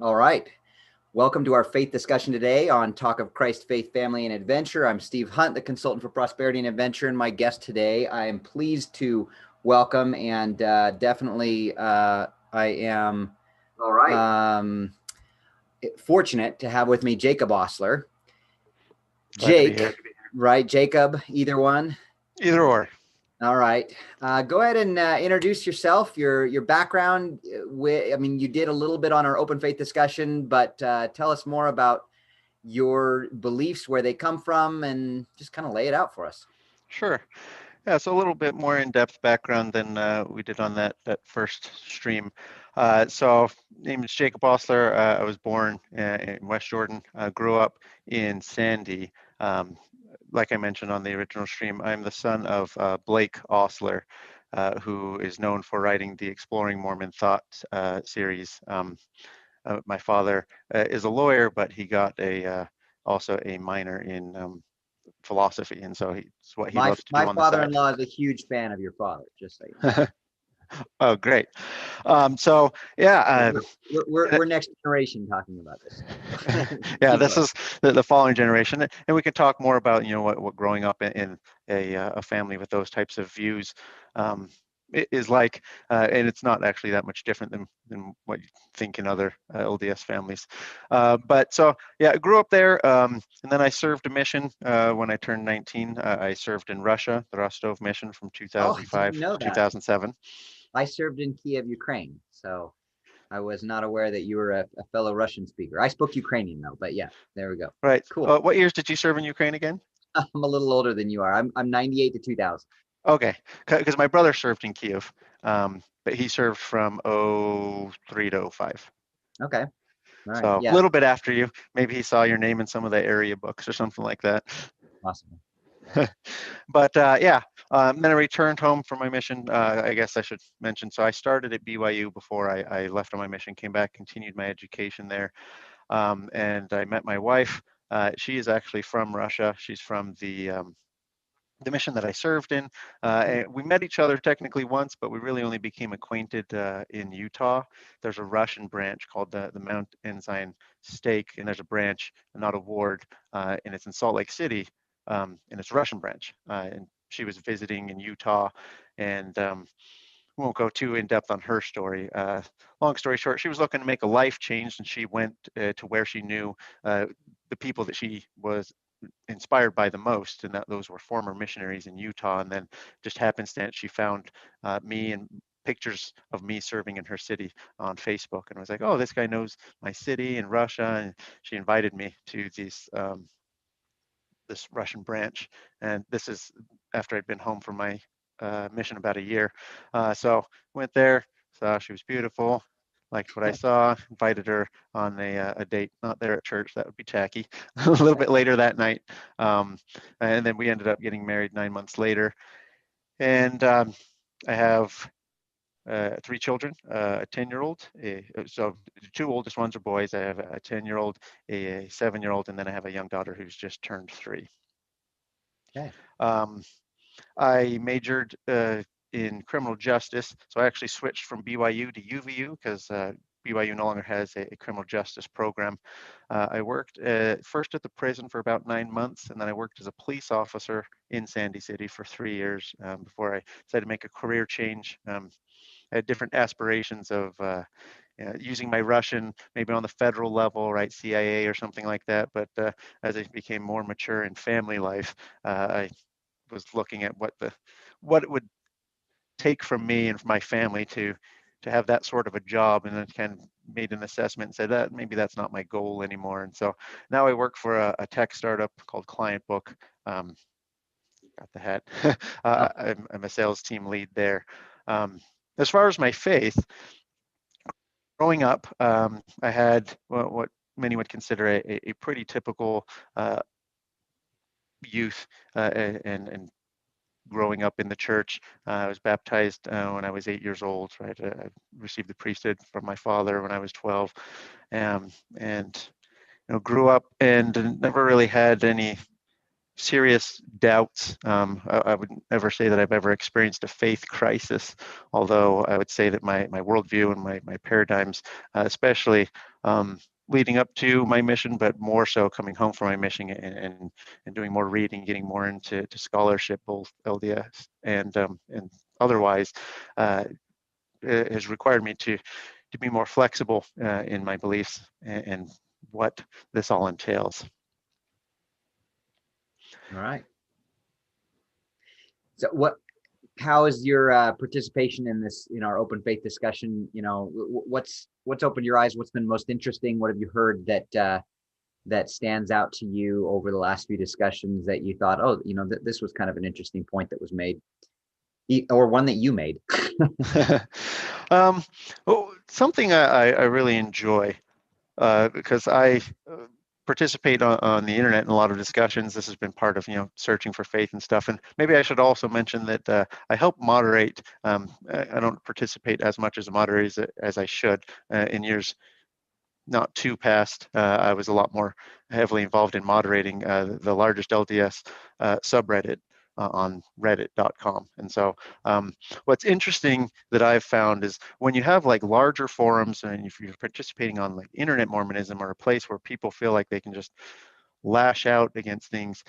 All right. Welcome to our faith discussion today on Talk of Christ, Faith, Family, and Adventure. I'm Steve Hunt, the consultant for prosperity and adventure, and my guest today. I am pleased to welcome and definitely I am All right. Fortunate to have with me Jacob Ostler. Glad to be Jake, here. right? Jacob, either one. Either or. All right. Go ahead and introduce yourself, your background. You did a little bit on our open faith discussion, but tell us more about your beliefs, where they come from, and just kind of lay it out for us. Sure. Yeah, so a little bit more in-depth background than we did on that first stream. Name is Jacob Ostler. I was born in West Jordan. Grew up in Sandy. Like I mentioned on the original stream, I'm the son of Blake Ostler, who is known for writing the Exploring Mormon Thought series. My father is a lawyer, but he got also a minor in philosophy, and so it's what he loves to do My on the side. father-in-law is a huge fan of your father, just so you know. Oh, great. We're next generation talking about this. Yeah, this is the following generation, and we can talk more about what growing up in a family with those types of views is like, and it's not actually that much different than what you think in other LDS families. I grew up there, and then I served a mission when I turned 19. I served in Russia, the Rostov mission from 2005 to 2007. I served in Kiev, Ukraine, so I was not aware that you were a fellow Russian speaker. I spoke Ukrainian though, but yeah, there we go. Right. Cool. What years did you serve in Ukraine again? I'm a little older than you are. I'm 98 to 2000. Okay, because my brother served in Kiev, but he served from 03 to 05. Okay. All right. So Yeah. a little bit after you. Maybe he saw your name in some of the area books or something like that. Possible. But then I returned home from my mission. I guess I should mention. So I started at BYU before I left on my mission, came back, continued my education there. And I met my wife. She is actually from Russia. She's from the mission that I served in. And we met each other technically once, but we really only became acquainted in Utah. There's a Russian branch called the Mount Ensign Stake, and there's a branch, not a ward, and it's in Salt Lake City, and it's a Russian branch. And she was visiting in Utah, and we won't go too in depth on her story. Long story short, she was looking to make a life change, and she went to where she knew the people that she was inspired by the most, and that those were former missionaries in Utah. And then just happenstance, she found me and pictures of me serving in her city on Facebook, and was like, oh, this guy knows my city in Russia. And she invited me to this Russian branch. And this is after I'd been home from my mission about a year. So went there, saw she was beautiful, liked what I saw, invited her on a date, not there at church, that would be tacky, a little bit later that night. And then we ended up getting married 9 months later. And I have 3 children, a 10-year-old. So the 2 oldest ones are boys. I have a 10-year-old, a 7-year-old, and then I have a young daughter who's just turned 3. Okay. I majored in criminal justice, so I actually switched from BYU to UVU because BYU no longer has a criminal justice program. I worked first at the prison for about 9 months, and then I worked as a police officer in Sandy City for 3 years before I decided to make a career change. I had different aspirations of using my Russian, maybe on the federal level, right, CIA or something like that. But as I became more mature in family life, I was looking at what it would take from me and from my family to have that sort of a job, and then kind of made an assessment and said that maybe that's not my goal anymore. And so now I work for a tech startup called Client Book. Got the hat. I'm a sales team lead there. As far as my faith, growing up, I had what many would consider a pretty typical youth and growing up in the church. I was baptized when I was 8 years old, right? I received the priesthood from my father when I was 12, and grew up and never really had any serious doubts. I wouldn't ever say that I've ever experienced a faith crisis, although I would say that my worldview and my paradigms, especially leading up to my mission, but more so coming home from my mission and doing more reading, getting more into scholarship, both LDS and otherwise, has required me to be more flexible in my beliefs and what this all entails. All right. So how is your participation in this, our open faith discussion? What's opened your eyes? What's been most interesting? What have you heard that stands out to you over the last few discussions that you thought, oh, this was kind of an interesting point that was made, or one that you made? Something I really enjoy, because I participate on the internet in a lot of discussions. This has been part of searching for faith and stuff. And maybe I should also mention that I help moderate. I don't participate as much as a moderator as I should. In years not too past, I was a lot more heavily involved in moderating the largest LDS subreddit on reddit.com. And so what's interesting that I've found is when you have like larger forums, and if you're participating on like internet Mormonism, or a place where people feel like they can just lash out against things,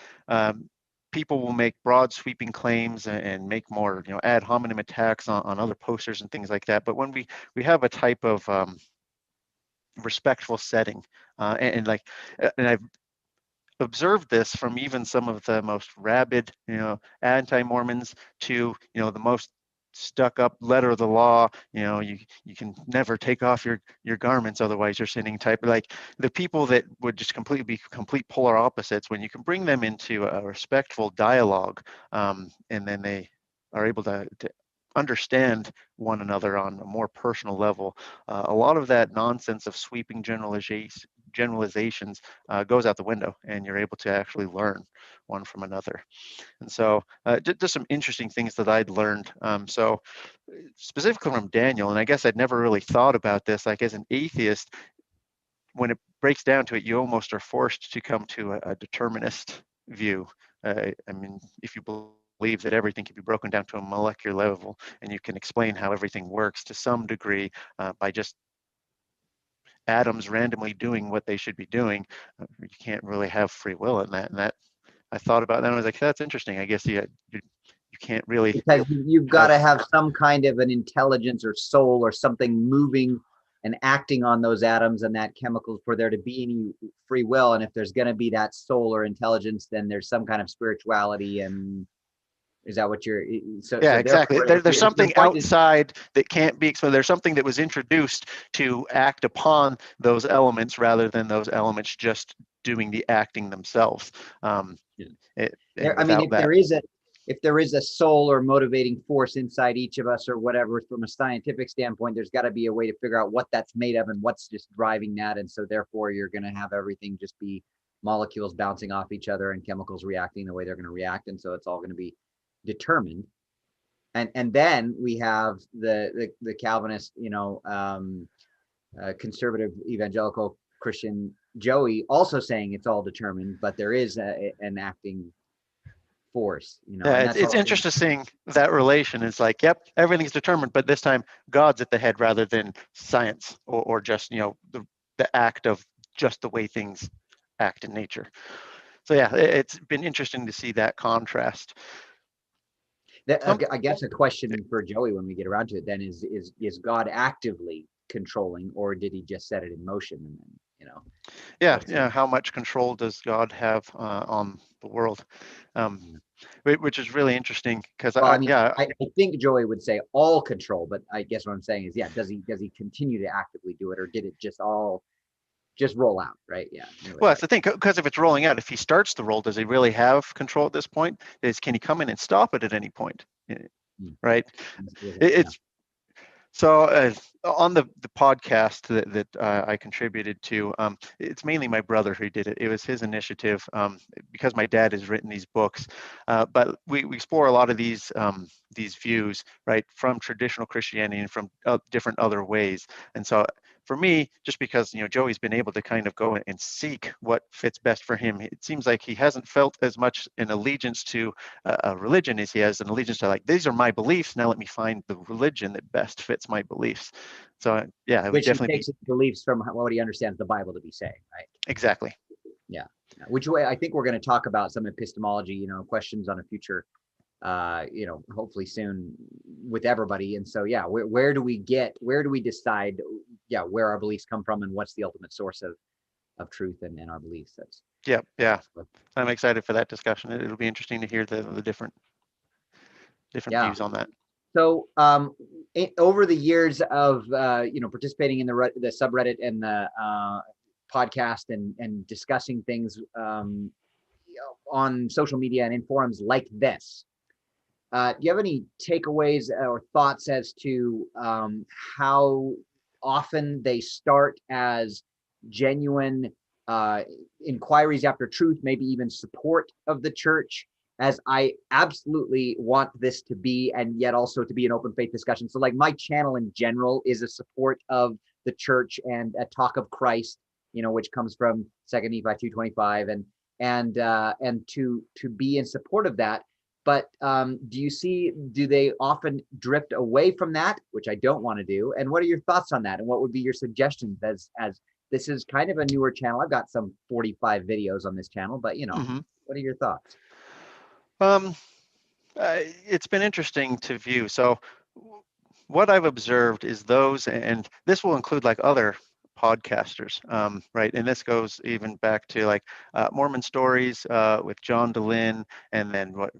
people will make broad sweeping claims and make more ad hominem attacks on other posters and things like that. But when we have a type of respectful setting, and I've observed this from even some of the most rabid, anti-Mormons to, the most stuck up letter of the law, you can never take off your garments, otherwise you're sinning type. Like the people that would just be complete polar opposites, when you can bring them into a respectful dialogue, and then they are able to understand one another on a more personal level, a lot of that nonsense of sweeping generalizations goes out the window, and you're able to actually learn one from another. And so just some interesting things that I'd learned. So specifically from Daniel, and I guess I'd never really thought about this, like as an atheist, when it breaks down to it, you almost are forced to come to a determinist view. I mean, if you believe that everything can be broken down to a molecular level, and you can explain how everything works to some degree by just atoms randomly doing what they should be doing, you can't really have free will in that. And that I thought about that, and I was like, that's interesting. I guess you can't really Because you've got to have some kind of an intelligence or soul or something moving and acting on those atoms and that chemicals for there to be any free will. And if there's going to be that soul or intelligence, then there's some kind of spirituality. And is that what you're? Yeah, exactly. There's something outside that can't be explained. There's something that was introduced to act upon those elements rather than those elements just doing the acting themselves. If there is a soul or motivating force inside each of us or whatever, from a scientific standpoint, there's got to be a way to figure out what that's made of and what's just driving that. And so therefore you're going to have everything just be molecules bouncing off each other and chemicals reacting the way they're going to react. And so it's all going to be determined. And then we have the Calvinist, conservative evangelical Christian Joey also saying it's all determined, but there is an acting force. It's interesting that relation. It's like, yep, everything's determined, but this time God's at the head rather than science or just the act of just the way things act in nature. So yeah, it's been interesting to see that contrast. I guess a question for Joey when we get around to it then is God actively controlling, or did he just set it in motion? And then, yeah, how much control does God have on the world? Which is really interesting because I think Joey would say all control, but I guess what I'm saying is, does he continue to actively do it, or did it just roll out, right? Yeah. Well, that's the thing, because if it's rolling out, if he starts the roll, does he really have control at this point? Can he come in and stop it at any point? Right? It's so on the podcast that I contributed to, it's mainly my brother who did it. It was his initiative because my dad has written these books, but we explore a lot of these views, right, from traditional Christianity and from different other ways. And so for me, just because, Joey's been able to kind of go and seek what fits best for him, it seems like he hasn't felt as much an allegiance to a religion as he has an allegiance to, like, these are my beliefs, now let me find the religion that best fits my beliefs. So yeah, it would Which he definitely takes his beliefs from what he understands the Bible to be saying, right? Exactly. Yeah. Which way I think we're going to talk about some epistemology, questions on a future, hopefully soon with everybody. And so, yeah, where do we decide, where our beliefs come from and what's the ultimate source of truth and our beliefs? Yeah. I'm excited for that discussion. It'll be interesting to hear the different views on that. So over the years of participating in the subreddit and the podcast and discussing things on social media and in forums like this, do you have any takeaways or thoughts as to how often they start as genuine inquiries after truth, maybe even support of the church, as I absolutely want this to be, and yet also to be an open faith discussion? So like my channel in general is a support of the church and a talk of Christ, which comes from 2 Nephi 2:25, and to be in support of that. But do they often drift away from that, which I don't want to do? And what are your thoughts on that? And what would be your suggestions as this is kind of a newer channel? I've got some 45 videos on this channel, but what are your thoughts? It's been interesting to view. So what I've observed is those, and this will include like other podcasters, right? And this goes even back to like Mormon Stories with John DeLynn, and then what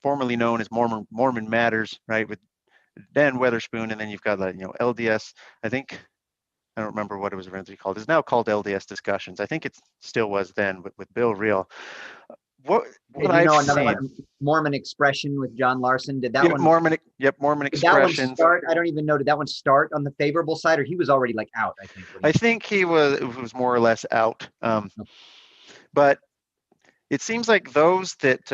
formerly known as Mormon Matters, right, with Dan Weatherspoon, and then you've got LDS. I don't remember what it was originally called. It's now called LDS Discussions. I think it still was then with Bill Reel. What I've another seen, one, Mormon Expression with John Larson. Did that one? Mormon Did that one Expressions. start? I don't even know. Did that one start on the favorable side, or he was already like out? I think he was more or less out. But it seems like those that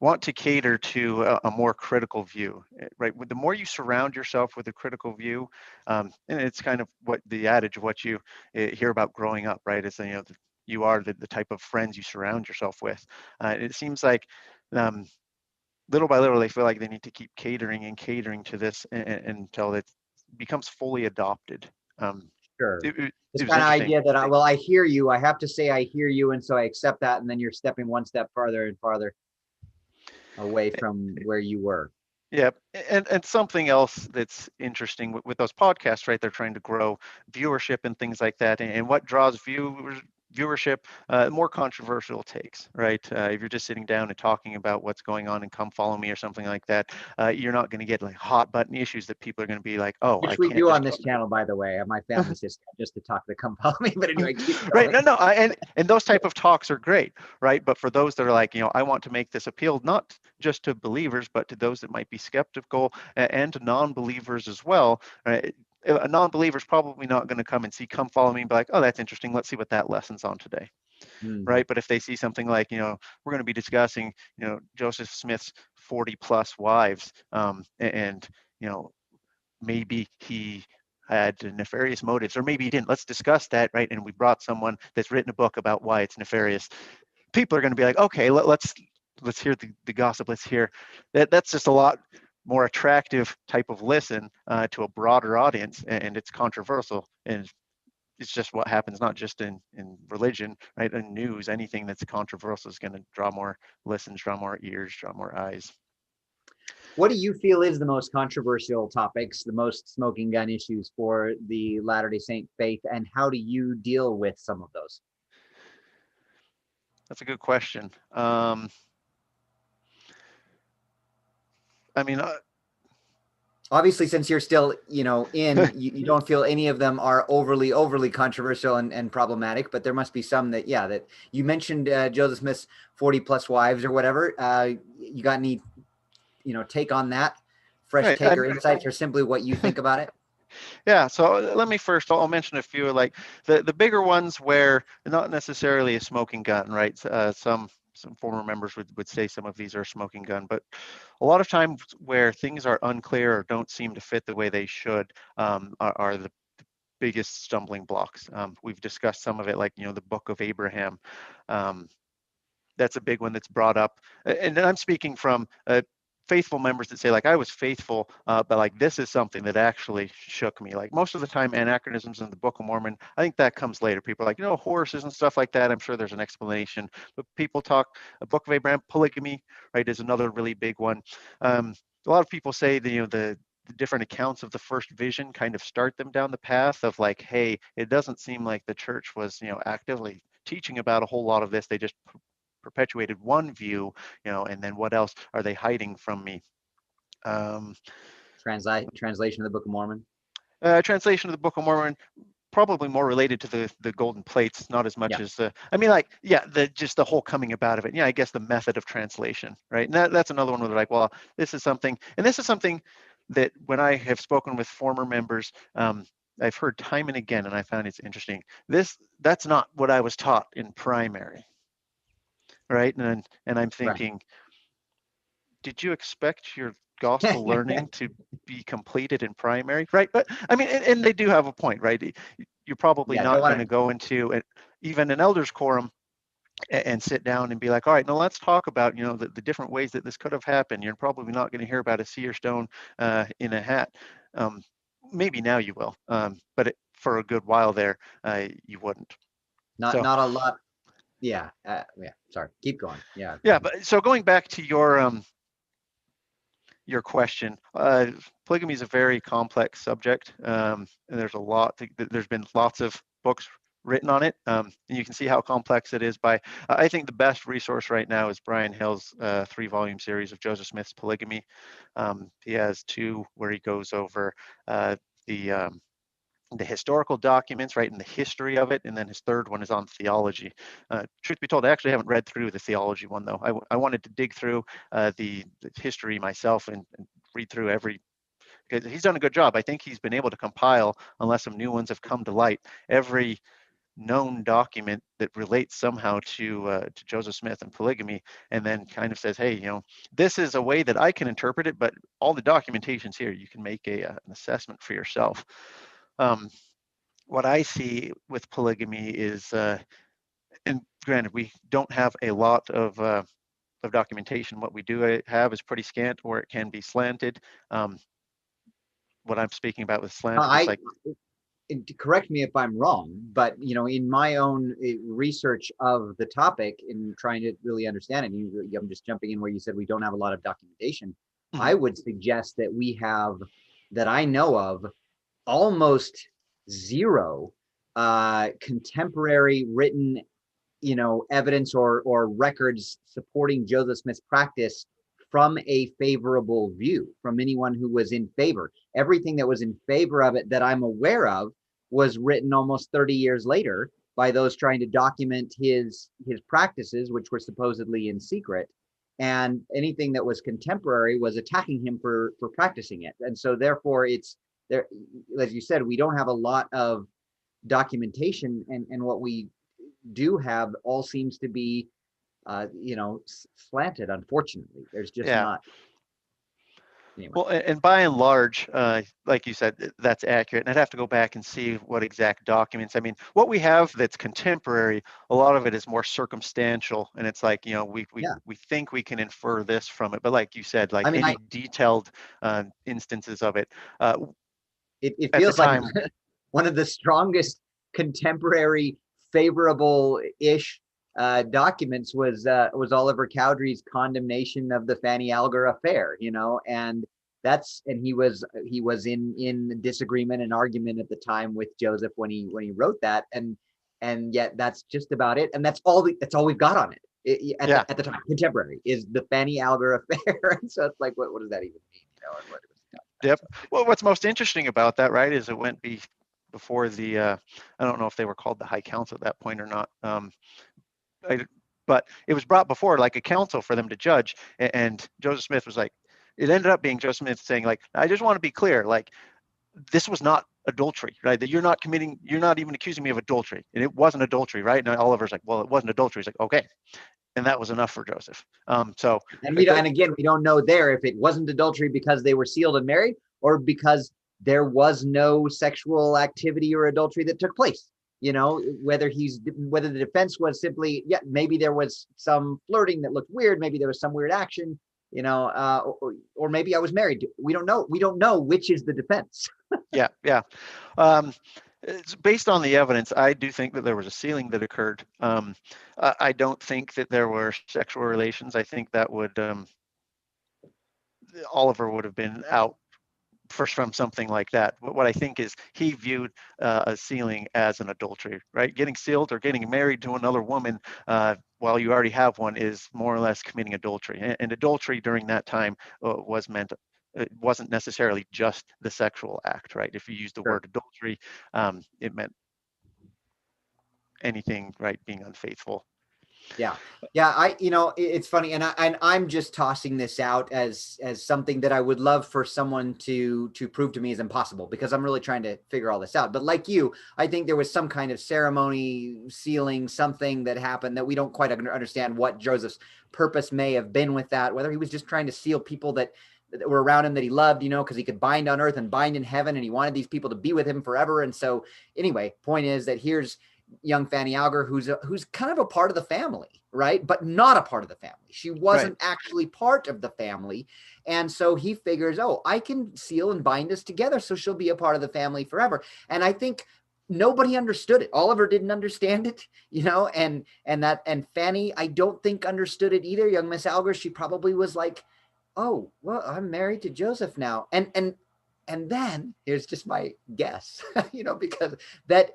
want to cater to a more critical view, right? The more you surround yourself with a critical view, and it's kind of what the adage of what you hear about growing up, right? Is you are the type of friends you surround yourself with. It seems like little by little they feel like they need to keep catering to this until it becomes fully adopted. Sure. This kind of idea that I hear you. I have to say I hear you, and so I accept that, and then you're stepping one step farther and farther away from where you were. Yeah, and something else that's interesting with those podcasts, right? They're trying to grow viewership and things like that. And what draws viewership, more controversial takes, right? If you're just sitting down and talking about what's going on and Come Follow Me or something like that, you're not going to get like hot button issues that people are going to be like, oh, which we do on this channel, by the way. My family's just to talk to Come Follow Me, but anyway. Right? No, and those type of talks are great, right? But for those that are like, I want to make this appeal not just to believers, but to those that might be skeptical and to non-believers as well, right? A non-believer is probably not going to come and see Come Follow Me and be like, oh, that's interesting, let's see what that lesson's on today. Right? But if they see something like, we're going to be discussing, Joseph Smith's 40 plus wives, and maybe he had nefarious motives, or maybe he didn't, let's discuss that, right? And we brought someone that's written a book about why it's nefarious. People are going to be like, okay, let's hear the gossip, let's hear that's just a lot more attractive type of listen to a broader audience, and it's controversial, and it's just what happens not just in religion, right? In news, anything that's controversial is going to draw more listens, draw more ears, draw more eyes. What do you feel is the most controversial topics, the most smoking gun issues for the Latter-day Saint faith, and how do you deal with some of those? That's a good question. I mean, obviously, since you're still, you you don't feel any of them are overly controversial and problematic, but there must be some that, that you mentioned Joseph Smith's 40 plus wives or whatever. You got any, take on that, fresh take or insights, or simply what you think about it? Yeah, so let me first, I'll mention a few, like the bigger ones where not necessarily a smoking gun, right? Some some former members would say some of these are a smoking gun, but a lot of times where things are unclear or don't seem to fit the way they should are the biggest stumbling blocks. We've discussed some of it, like, the Book of Abraham. That's a big one that's brought up. And I'm speaking from faithful members that say, like, I was faithful, but like this is something that actually shook me. Like most of the time, anachronisms in the Book of Mormon, I think that comes later. People are like, horses and stuff like that. I'm sure there's an explanation, but people talk, a Book of Abraham, polygamy, right, is another really big one. A lot of people say that, the different accounts of the first vision kind of start them down the path of like, hey, it doesn't seem like the church was, actively teaching about a whole lot of this. They just perpetuated one view, and then what else are they hiding from me? Translation of the Book of Mormon. Translation of the Book of Mormon, probably more related to the golden plates, not as much as just the whole coming about of it. Yeah, I guess the method of translation, right? And that's another one where they're like, well, this is something that when I have spoken with former members, I've heard time and again, and I found it's interesting. That's not what I was taught in primary. Right, and I'm thinking, right, did you expect your gospel learning to be completed in primary? Right, but I mean, and they do have a point, right? You're probably not going to go into even an elders quorum and sit down and be like, all right, now let's talk about the different ways that this could have happened. You're probably not going to hear about a seer stone in a hat. Maybe now you will, but for a good while there, you wouldn't. Not a lot. Yeah. Sorry. Keep going. Yeah. Yeah. But so going back to your question, polygamy is a very complex subject, and there's there's been lots of books written on it, and you can see how complex it is by. I think the best resource right now is Brian Hill's 3-volume series of Joseph Smith's Polygamy. He has 2 where he goes over the historical documents, right, and the history of it, and then his 3rd one is on theology. Truth be told, I actually haven't read through the theology one, though. I wanted to dig through the history myself and read through because he's done a good job. I think he's been able to compile, unless some new ones have come to light, every known document that relates somehow to Joseph Smith and polygamy, and then kind of says, hey, this is a way that I can interpret it, but all the documentation's here. You can make an assessment for yourself. What I see with polygamy is, and granted, we don't have a lot of documentation. What we do have is pretty scant, or it can be slanted. What I'm speaking about with slanted is correct me if I'm wrong, but in my own research of the topic, in trying to really understand it, I'm just jumping in where you said we don't have a lot of documentation. Mm-hmm. I would suggest that we have, that I know of, almost 0 contemporary written evidence or records supporting Joseph Smith's practice from a favorable view, from anyone who was in favor. Everything that was in favor of it that I'm aware of was written almost 30 years later by those trying to document his practices, which were supposedly in secret. And anything that was contemporary was attacking him for practicing it. And so therefore it's there, as you said, we don't have a lot of documentation, and what we do have all seems to be slanted. Unfortunately, there's just not. Anyway. Well, and by and large, like you said, that's accurate. And I'd have to go back and see what exact documents. I mean, what we have that's contemporary, a lot of it is more circumstantial, and it's like, we think we can infer this from it. But like you said, like any detailed instances of it, it feels like one of the strongest contemporary favorable-ish documents was Oliver Cowdery's condemnation of the Fanny Alger affair, and he was in disagreement and argument at the time with Joseph when he wrote that, and yet that's just about it, and that's all we've got on it at the time. Contemporary is the Fanny Alger affair, and so it's like, what does that even mean? Yep. Well, what's most interesting about that, right, is it went before the I don't know if they were called the High Council at that point or not. But it was brought before like a council for them to judge, and Joseph Smith was like, it ended up being Joseph Smith saying, like, I just want to be clear, like, this was not adultery, right? That you're not even accusing me of adultery, and it wasn't adultery, right? And Oliver's like, well, it wasn't adultery. He's like, okay. and that was enough for Joseph. So, And we don't, and again, we don't know there if it wasn't adultery because they were sealed and married, or because there was no sexual activity or adultery that took place. You know, whether the defense was simply, yeah, maybe there was some flirting that looked weird, maybe there was some weird action, you know, or maybe I was married. We don't know. We don't know which is the defense. yeah, yeah. Um, it's based on the evidence, I do think that there was a sealing that occurred. I don't think that there were sexual relations. I think that would Oliver would have been out from something like that. But what I think is he viewed a sealing as an adultery, right? Getting sealed or getting married to another woman while you already have one is more or less committing adultery. And adultery during that time was meant, it wasn't necessarily just the sexual act, right? If you use the word adultery, it meant anything, right? Being unfaithful. Yeah. Yeah. It's funny. I'm just tossing this out as something that I would love for someone to prove to me is impossible, because I'm really trying to figure all this out. But like you, I think there was some kind of ceremony, sealing, something that happened that we don't quite understand what Joseph's purpose may have been with that, whether he was just trying to seal people that were around him that he loved, you know, because he could bind on earth and bind in heaven, and he wanted these people to be with him forever. And so anyway, point is that here's young Fanny Alger, who's kind of a part of the family, right? But not a part of the family. She wasn't actually part of the family. And so he figures, oh, I can seal and bind us together, so she'll be a part of the family forever. And I think nobody understood it. Oliver didn't understand it, you know, and Fanny, I don't think understood it either. Young Miss Alger, she probably was like, oh, well, I'm married to Joseph now. And then here's just my guess, you know, because that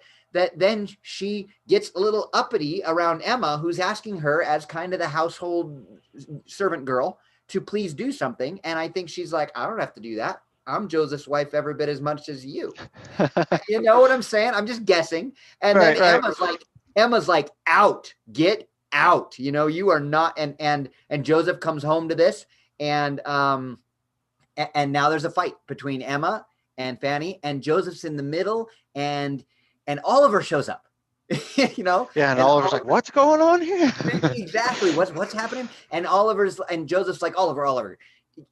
then she gets a little uppity around Emma, who's asking her as kind of the household servant girl to please do something. And I think she's like, I don't have to do that. I'm Joseph's wife every bit as much as you. You know what I'm saying? I'm just guessing. And then Emma's like, out, get out. You know, you are not. And Joseph comes home to this, and now there's a fight between Emma and Fanny, and Joseph's in the middle, and Oliver shows up, you know? Yeah. And Oliver's like, what's going on here? Exactly. What's happening? And Joseph's like, Oliver,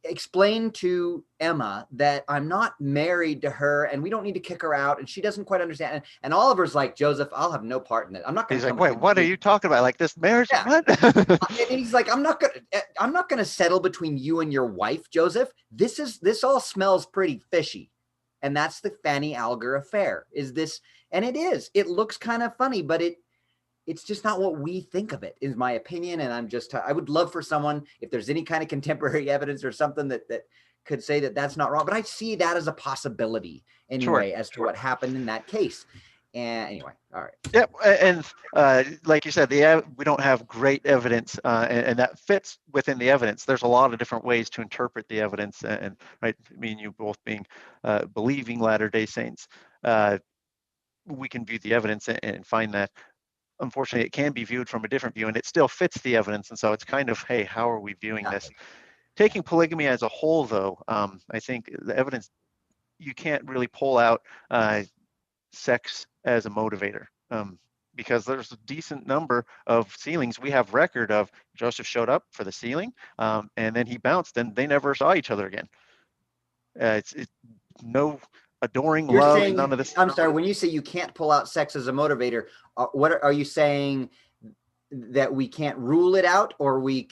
explain to Emma that I'm not married to her and we don't need to kick her out. And she doesn't quite understand. And Oliver's like, Joseph, I'll have no part in it. I'm not going to. He's like, wait, what are you talking about? Like this marriage? Yeah. What? And he's like, I'm not going to settle between you and your wife, Joseph. This all smells pretty fishy. And that's the Fanny Alger affair. And it looks kind of funny, but it's just not what we think of it, is my opinion. And I would love for someone, if there's any kind of contemporary evidence or something that could say that that's not wrong, but I see that as a possibility anyway, as to what happened in that case. And anyway, all right. Yep. And like you said, we don't have great evidence, and that fits within the evidence. There's a lot of different ways to interpret the evidence, and right, me and you both being believing Latter-day Saints, we can view the evidence and find that, unfortunately, it can be viewed from a different view, and it still fits the evidence. And so it's kind of, hey, how are we viewing this? Taking polygamy as a whole, though, I think the evidence, you can't really pull out sex as a motivator, because there's a decent number of sealings we have record of. Joseph showed up for the sealing, and then he bounced, and they never saw each other again. It's no adoring love, none of this. I'm sorry, when you say you can't pull out sex as a motivator, what are you saying? That we can't rule it out, or we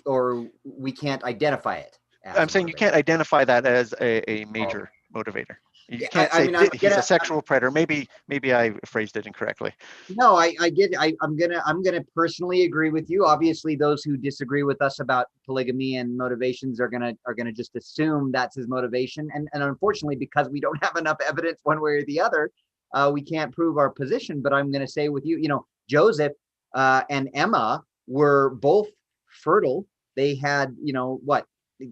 can't identify it? I'm saying you can't identify that as a major motivator. You can't say he's a sexual predator. Maybe I phrased it incorrectly. No, I get it. I'm gonna personally agree with you. Obviously, those who disagree with us about polygamy and motivations are gonna just assume that's his motivation. And unfortunately, because we don't have enough evidence one way or the other, we can't prove our position. But I'm gonna say with you, Joseph and Emma were both fertile. They had,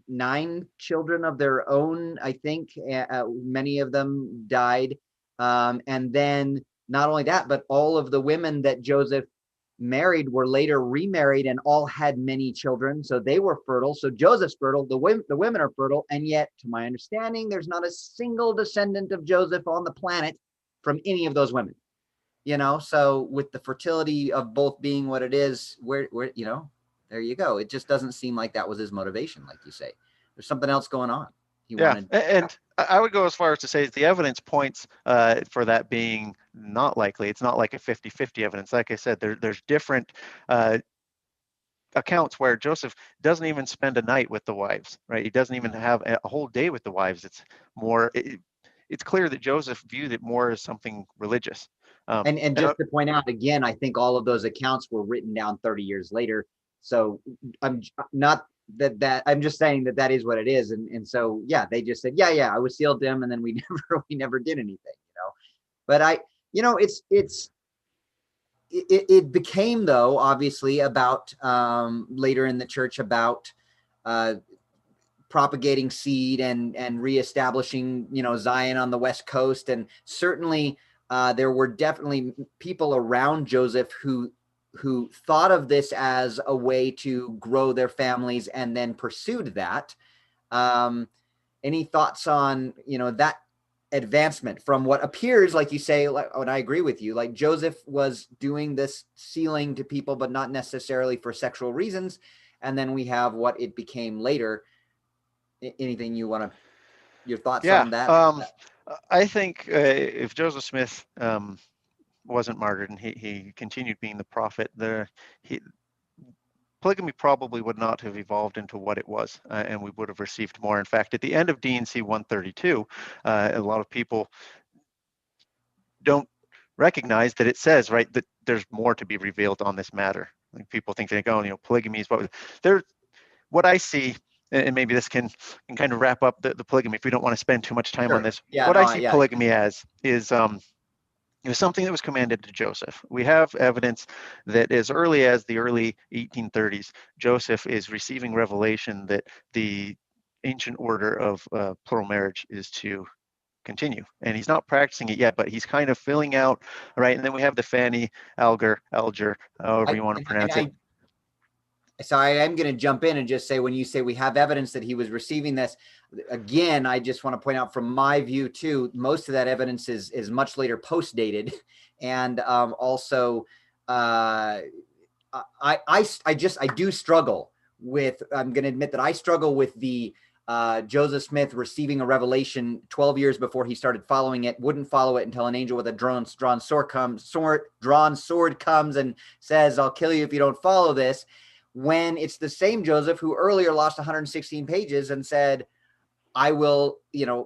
9 children of their own, I think. Many of them died. And then not only that, but all of the women that Joseph married were later remarried and all had many children. So they were fertile. So Joseph's fertile, the women are fertile. And yet, to my understanding, there's not a single descendant of Joseph on the planet from any of those women. So with the fertility of both being what it is, where there you go. It just doesn't seem like that was his motivation, like you say. There's something else going on. He Yeah, wanted. and I would go as far as to say the evidence points for that being not likely. It's not like a 50-50 evidence. Like I said, there's different accounts where Joseph doesn't even spend a night with the wives, right? He doesn't even have a whole day with the wives. It's more, it's clear that Joseph viewed it more as something religious. And just to point out again, I think all of those accounts were written down 30 years later. So I'm not that I'm just saying that is what it is. And so, yeah, they just said, yeah, I was sealed him. And then we never did anything, but it became, though, obviously about later in the church about propagating seed and reestablishing, Zion on the West Coast. And certainly there were definitely people around Joseph who thought of this as a way to grow their families and then pursued that. Any thoughts on, that advancement from what appears, like you say, and I agree with you, like Joseph was doing this sealing to people, but not necessarily for sexual reasons. And then we have what it became later. Anything you want to, your thoughts Yeah, on that? I think if Joseph Smith wasn't martyred and he continued being the prophet, polygamy probably would not have evolved into what it was, and we would have received more. In fact, at the end of D&C 132, a lot of people don't recognize that it says, right, that there's more to be revealed on this matter. Like people think polygamy is what I see, and maybe this can kind of wrap up the polygamy if we don't want to spend too much time on Sure. this. Yeah. What No. I see Yeah. polygamy as is it was something that was commanded to Joseph. We have evidence that as early as the early 1830s, Joseph is receiving revelation that the ancient order of plural marriage is to continue. And he's not practicing it yet, but he's kind of filling out, right? And then we have the Fanny, Alger, however you want to pronounce it. So I am going to jump in and just say, when you say we have evidence that he was receiving this, again, I just want to point out from my view too, most of that evidence is much later post dated. And also I do struggle with, I'm going to admit that I struggle with the Joseph Smith receiving a revelation 12 years before he started following it, wouldn't follow it until an angel with a drawn sword comes and says, I'll kill you if you don't follow this. When it's the same Joseph who earlier lost 116 pages and said, I will,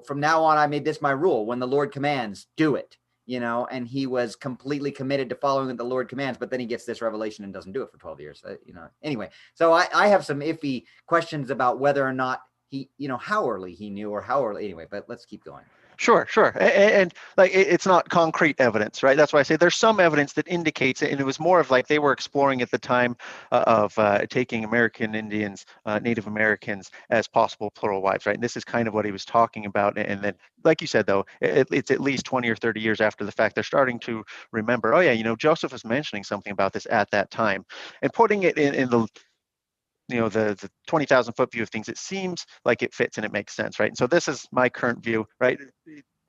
from now on, I made this my rule. When the Lord commands, do it, and he was completely committed to following what the Lord commands, but then he gets this revelation and doesn't do it for 12 years. Anyway, so I have some iffy questions about whether or not he, how early he knew or how early, anyway, but let's keep going. Sure. And like it's not concrete evidence, right? That's why I say there's some evidence that indicates it. And it was more of like they were exploring at the time of taking American Indians, Native Americans as possible plural wives, right? And this is kind of what he was talking about. And then, like you said, though, it's at least 20 or 30 years after the fact, they're starting to remember, oh, yeah, Joseph was mentioning something about this at that time. And putting it in the the 20,000 foot view of things, it seems like it fits and it makes sense, right? And so this is my current view, right?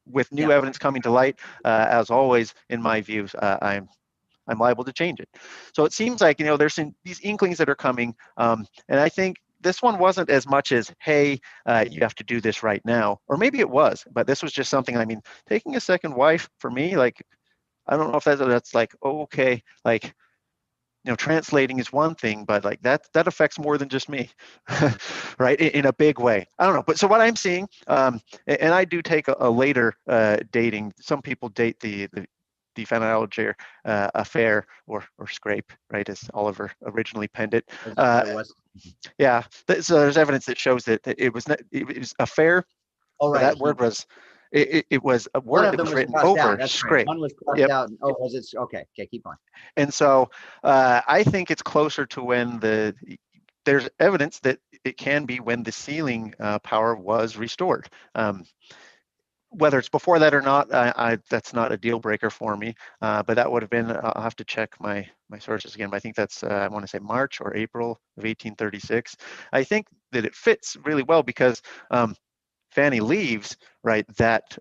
With new evidence coming to light, as always, in my views, I'm liable to change it. So it seems like there's these inklings that are coming, and I think this one wasn't as much as, hey, you have to do this right now, or maybe it was, but this was just something. I mean, taking a second wife for me, like, I don't know if that's like, oh, okay, like, translating is one thing, but like that affects more than just me, right? In a big way. I don't know. But so what I'm seeing, and I do take a later dating. Some people date the Van Alger affair or scrape, right, as Oliver originally penned it. Yeah. So there's evidence that shows that it was affair. Oh, right. That word was. It was a word that was written over scrape. One was crossed out. Oh, was it? Okay, keep on. And so I think it's closer to when there's evidence that it can be when the sealing power was restored. Whether it's before that or not, that's not a deal breaker for me. But that would have been, I'll have to check my sources again, but I think that's, I want to say March or April of 1836. I think that it fits really well because Fanny leaves, right, that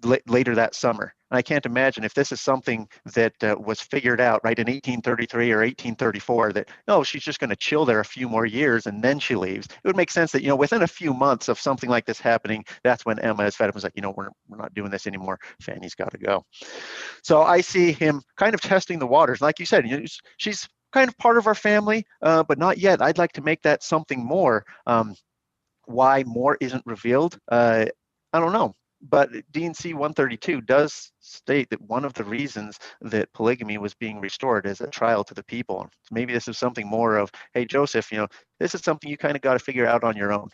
later that summer. And I can't imagine if this is something that was figured out right in 1833 or 1834, that no, she's just going to chill there a few more years and then she leaves. It would make sense that, you know, within a few months of something like this happening, that's when Emma is fed up and was like, you know, we're not doing this anymore. Fanny's got to go. So I see him kind of testing the waters. Like you said, you know, she's kind of part of our family, but not yet. I'd like to make that something more. Why more isn't revealed, I don't know. But D&C 132 does state that one of the reasons that polygamy was being restored is a trial to the people. Maybe this is something more of, hey, Joseph, you know, this is something you kind of got to figure out on your own.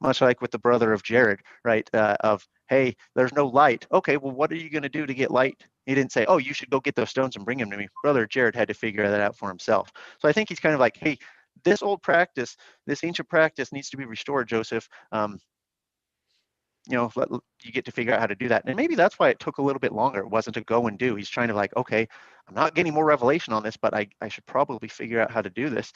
Much like with the brother of Jared, right? Of, hey, there's no light. Okay, well, what are you going to do to get light? He didn't say, oh, you should go get those stones and bring them to me. Brother Jared had to figure that out for himself. So I think he's kind of like, hey, this old practice, this ancient practice needs to be restored, Joseph. You know, you get to figure out how to do that. And maybe that's why it took a little bit longer. It wasn't a go and do. He's trying to like, okay, I'm not getting more revelation on this, but I should probably figure out how to do this.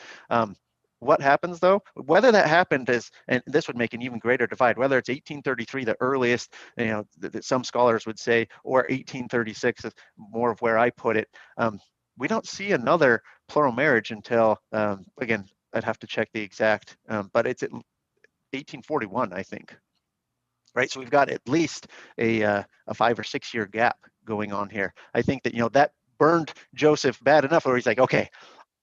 What happens though, whether that happened is, and this would make an even greater divide, whether it's 1833, the earliest, you know, that some scholars would say, or 1836 is more of where I put it. We don't see another plural marriage until, again, I'd have to check the exact, but it's at 1841, I think. Right, so we've got at least a 5 or 6 year gap going on here. I think that, you know, that burned Joseph bad enough where he's like, okay,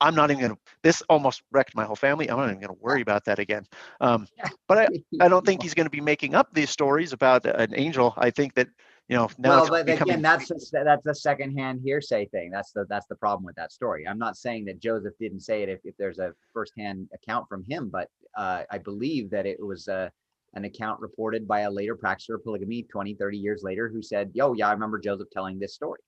I'm not even going to, this almost wrecked my whole family. I'm not even going to worry about that again. But I don't think he's going to be making up these stories about an angel. I think that, you know, now Well, it's but becoming. again, that's the secondhand hearsay thing. That's the problem with that story. I'm not saying that Joseph didn't say it if there's a firsthand account from him, but I believe that it was an account reported by a later practitioner of polygamy 20, 30 years later who said, yo, yeah, I remember Joseph telling this story.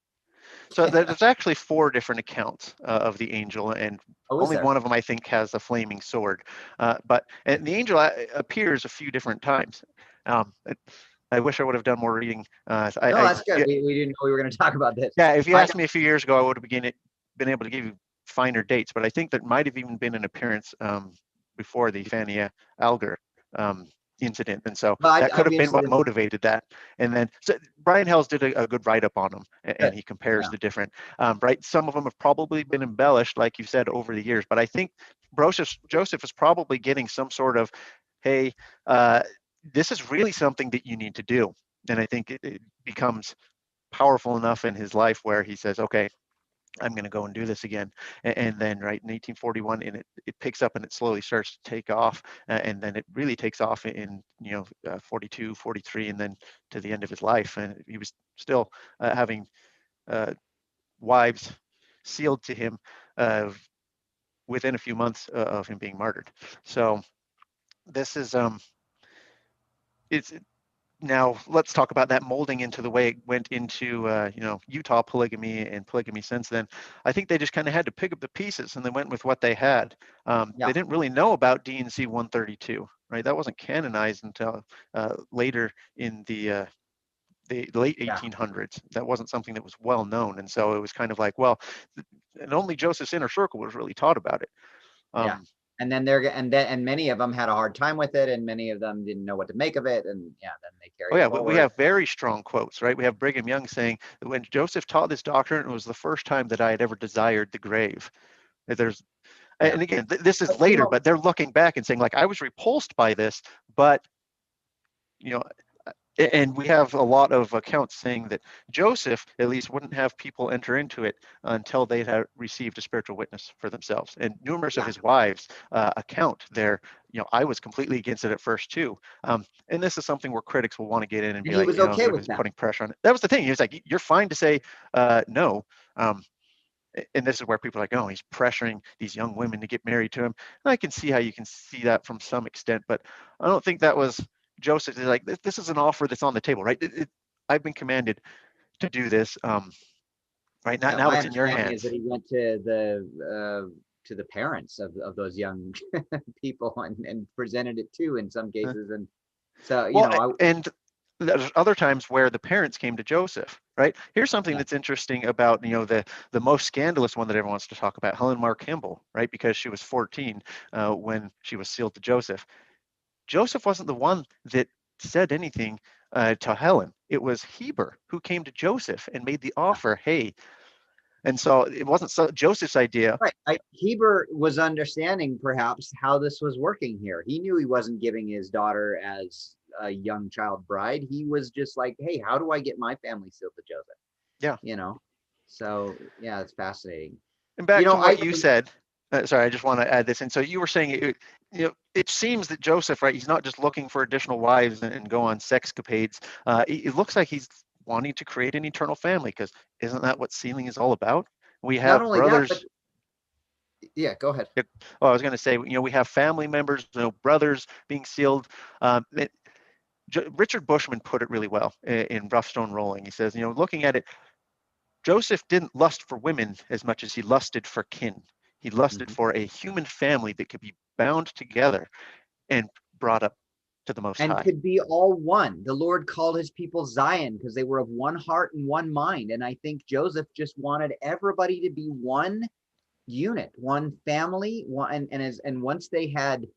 So there's actually 4 different accounts of the angel, and only one of them I think has a flaming sword. And the angel appears a few different times. I wish I would have done more reading. No, that's good. We didn't know we were going to talk about this. Yeah, if you asked me a few years ago, I would have been able to give you finer dates, but I think there might have even been an appearance before the Fanny Alger incident, and so that could have been what motivated that. And then so Brian Hells did a good write-up on them, and he compares the different, right? Some of them have probably been embellished, like you said, over the years, but I think Joseph is probably getting some sort of, hey, this is really something that you need to do. And I think it becomes powerful enough in his life where he says, okay, I'm going to go and do this again. And then right in 1841, and it picks up and it slowly starts to take off. And then it really takes off in, 42, 43, and then to the end of his life. And he was still having wives sealed to him within a few months of him being martyred. So this is, it's, now let's talk about that molding into the way it went into Utah polygamy and polygamy since then. I think they just kind of had to pick up the pieces and they went with what they had. They didn't really know about D&C 132, right? That wasn't canonized until later in the late 1800s. That wasn't something that was well known, and so it was kind of like, well, and only Joseph's inner circle was really taught about it. And then many of them had a hard time with it, and many of them didn't know what to make of it, and then they carried it forward. We have very strong quotes, right? We have Brigham Young saying that when Joseph taught this doctrine, it was the first time that I had ever desired the grave. And again, this is later, but they're looking back and saying, like, I was repulsed by this, but and we have a lot of accounts saying that Joseph at least wouldn't have people enter into it until they had received a spiritual witness for themselves. And numerous of his wives account there, I was completely against it at first too. And this is something where critics will want to get in and be like, he was okay with that. Putting pressure on it. That was the thing. He was like, you're fine to say no. And this is where people are like, oh, he's pressuring these young women to get married to him. And I can see how you can see that from some extent, but I don't think that was Joseph. Is like, this is an offer that's on the table, right? I've been commanded to do this. Right now, it's in your hands. Is that he went to the parents of those young people and presented it too in some cases, and so and there's other times where the parents came to Joseph, right? Here's something that's interesting about, the most scandalous one that everyone wants to talk about, Helen Campbell, right? Because she was 14 when she was sealed to Joseph. Joseph wasn't the one that said anything to Helen. It was Heber who came to Joseph and made the offer. Hey, and so it wasn't Joseph's idea. Right. Heber was understanding perhaps how this was working here. He knew he wasn't giving his daughter as a young child bride. He was just like, hey, how do I get my family sealed to Joseph? Yeah. So yeah, it's fascinating. And back to what I you said, sorry, I just want to add this. And so you were saying, it seems that Joseph, right, he's not just looking for additional wives and go on sexcapades. It looks like he's wanting to create an eternal family, because isn't that what sealing is all about? We not have only that, but brothers. yeah, go ahead. Oh, I was going to say, we have family members, brothers being sealed. Richard Bushman put it really well in Rough Stone Rolling. He says, looking at it, Joseph didn't lust for women as much as he lusted for kin. He lusted for a human family that could be bound together and brought up to the Most And High. could be all one. The Lord called his people Zion because they were of one heart and one mind. And I think Joseph just wanted everybody to be one unit, one family, and once they had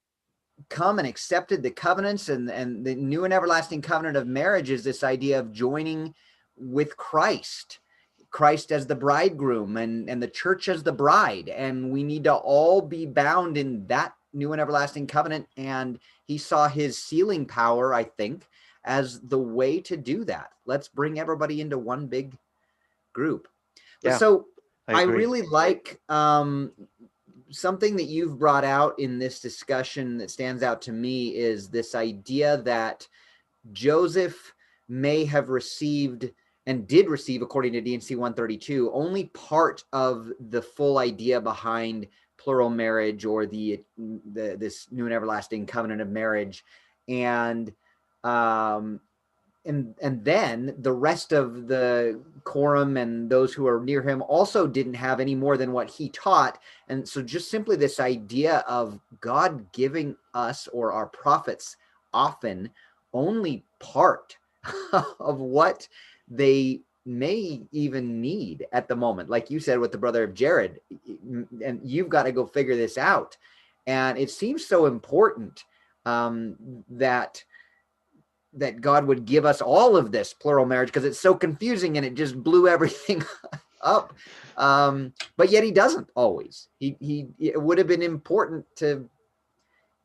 come and accepted the covenants and the new and everlasting covenant of marriage is this idea of joining with Christ as the bridegroom and the church as the bride, and we need to all be bound in that new and everlasting covenant. And he saw his sealing power, I think, as the way to do that. Let's bring everybody into one big group. But so I really like something that you've brought out in this discussion that stands out to me is this idea that Joseph may have received and did receive, according to D&C 132, only part of the full idea behind plural marriage or this new and everlasting covenant of marriage. And then the rest of the quorum and those who are near him also didn't have any more than what he taught. And so just simply this idea of God giving us, or our prophets often, only part of what they may even need at the moment. Like you said with the brother of Jared, and you've got to go figure this out. And it seems so important that God would give us all of this plural marriage, because it's so confusing and it just blew everything up. But yet he doesn't always. It would have been important to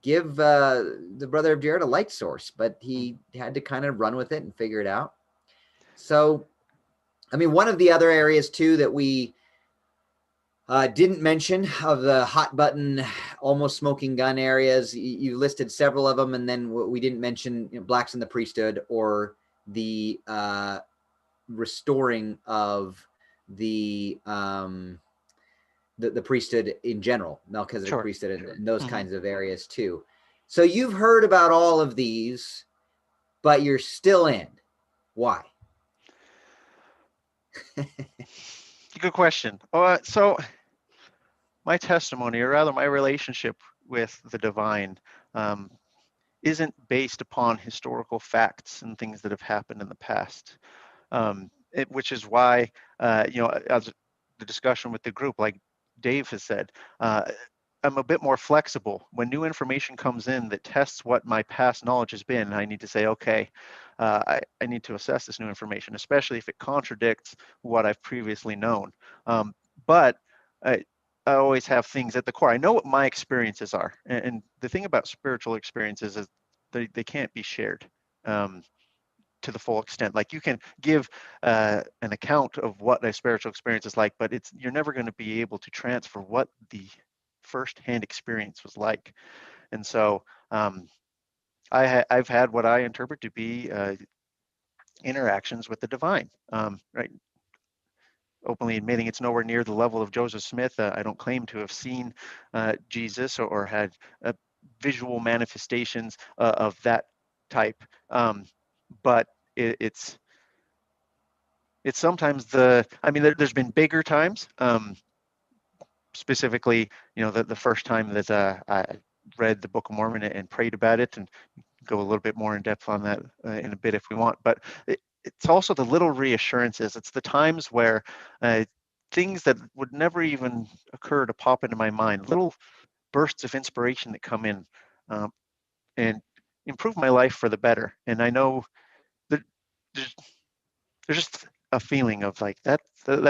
give the brother of Jared a light source, but he had to kind of run with it and figure it out. So, I mean, one of the other areas too that we didn't mention of the hot button, almost smoking gun areas, you listed several of them, and then we didn't mention blacks in the priesthood or the restoring of the priesthood in general, Melchizedek priesthood, and those kinds of areas too. So you've heard about all of these, but you're still in. Why? Good question. So my testimony, or rather my relationship with the divine, isn't based upon historical facts and things that have happened in the past, which is why, as the discussion with the group, like Dave has said, I'm a bit more flexible. When new information comes in that tests what my past knowledge has been, I need to say, okay, I need to assess this new information, especially if it contradicts what I've previously known. But I always have things at the core. I know what my experiences are. And the thing about spiritual experiences is they can't be shared to the full extent. Like you can give an account of what a spiritual experience is like, but you're never going to be able to transfer what the firsthand experience was like. And so I've had what I interpret to be interactions with the divine, right? Openly admitting it's nowhere near the level of Joseph Smith. I don't claim to have seen Jesus or had visual manifestations of that type, but it's sometimes there's been bigger times. Specifically, the first time that I read the Book of Mormon and prayed about it, and go a little bit more in depth on that in a bit if we want. But it's also the little reassurances. It's the times where things that would never even occur to pop into my mind, little bursts of inspiration that come in and improve my life for the better. And I know that there's, there's just a feeling of like that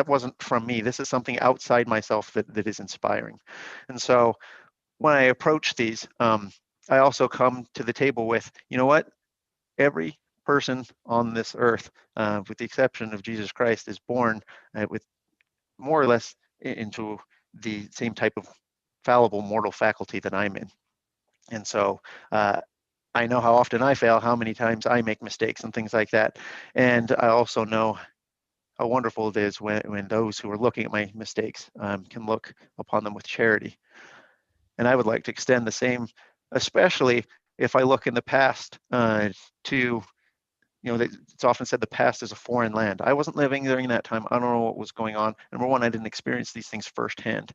wasn't from me. This is something outside myself that is inspiring. And so when I approach these, I also come to the table with, you know what, every person on this earth, with the exception of Jesus Christ, is born with more or less into the same type of fallible mortal faculty that I'm in. And so I know how often I fail, how many times I make mistakes and things like that. And I also know how wonderful it is when those who are looking at my mistakes can look upon them with charity. And I would like to extend the same, especially if I look in the past to, it's often said the past is a foreign land. I wasn't living during that time. I don't know what was going on. Number one, I didn't experience these things firsthand.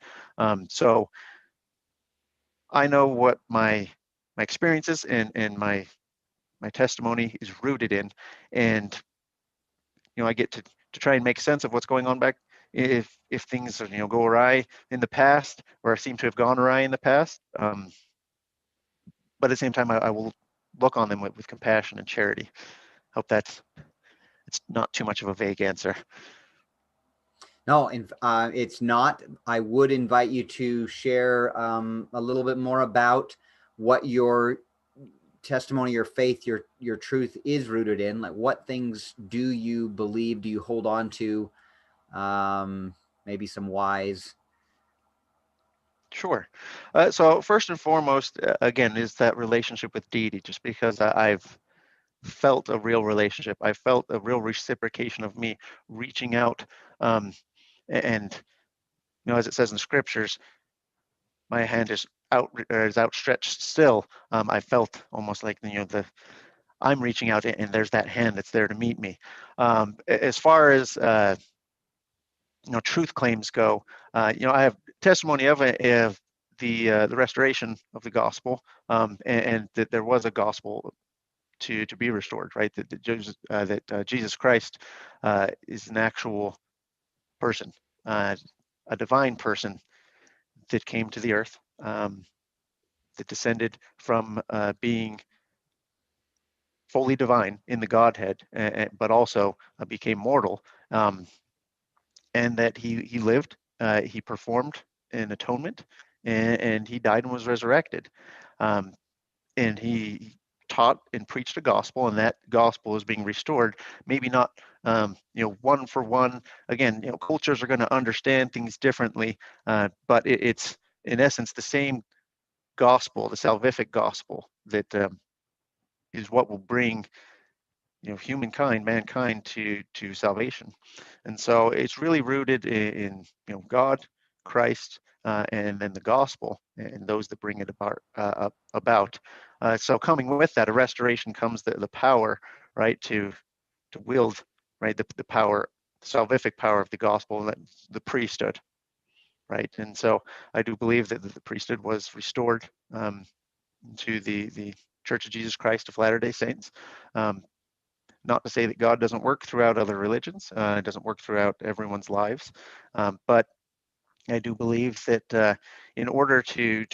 So I know what my experiences and my testimony is rooted in, and I get to try and make sense of what's going on back if things go awry in the past, or seem to have gone awry in the past. But at the same time, I will look on them with compassion and charity. Hope it's not too much of a vague answer. No, it's not. I would invite you to share a little bit more about what your testimony, your faith, your truth is rooted in. Like, what things do you believe? Do you hold on to? Maybe some whys. Sure. So first and foremost, again, is that relationship with deity. Just because I've felt a real relationship, I felt a real reciprocation of me reaching out, and as it says in the scriptures, my hand is outstretched still. I felt almost like I'm reaching out, and there's that hand that's there to meet me. As far as truth claims go, I have testimony of the restoration of the gospel, and that there was a gospel to be restored, right? That Jesus Christ is an actual person, a divine person that came to the earth, that descended from being fully divine in the Godhead, but also became mortal, and that he lived, he performed an atonement, and he died and was resurrected. And he taught and preached a gospel, and that gospel is being restored. Maybe not, one for one. Again, cultures are going to understand things differently, but it's in essence the same gospel, the salvific gospel, that is what will bring mankind to salvation. And so it's really rooted in God, Christ, and then the gospel, and those that bring it about. So coming with that, a restoration comes the power, right, to wield, right, the power, salvific power of the gospel, the priesthood, right. And so I do believe that the priesthood was restored to the Church of Jesus Christ of Latter-day Saints. Not to say that God doesn't work throughout other religions, it doesn't work throughout everyone's lives, but I do believe that in order to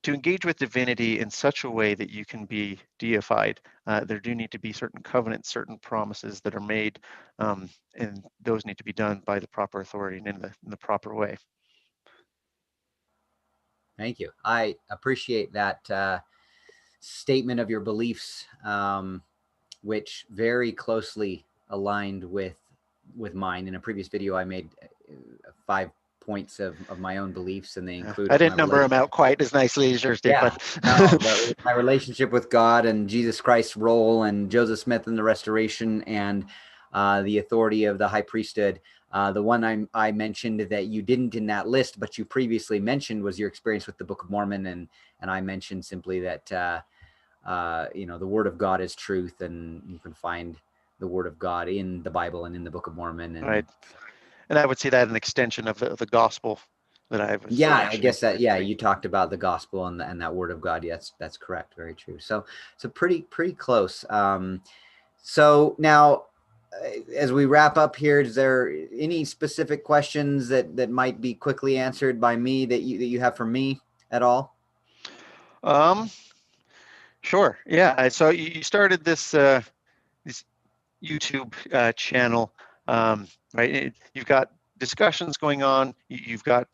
engage with divinity in such a way that you can be deified, there do need to be certain covenants, certain promises that are made, and those need to be done by the proper authority and in the proper way. Thank you. I appreciate that statement of your beliefs, which very closely aligned with mine. In a previous video, I made 5 points of my own beliefs, and they include. I didn't number them out quite as nicely as yours did, yeah, but no, my relationship with God and Jesus Christ's role, and Joseph Smith and the restoration, and the authority of the high priesthood. The one I mentioned that you didn't in that list, but you previously mentioned, was your experience with the Book of Mormon, and I mentioned simply that the Word of God is truth, and you can find the Word of God in the Bible and in the Book of Mormon. And right. And I would see that an extension of the gospel that I was. Yeah, I guess that. Yeah, you talked about the gospel and that Word of God. Yes, that's correct. Very true. So pretty close. So now, as we wrap up here, is there any specific questions that might be quickly answered by me that you have for me at all? Sure. Yeah. So you started this YouTube channel, right? You've got discussions going on. You've got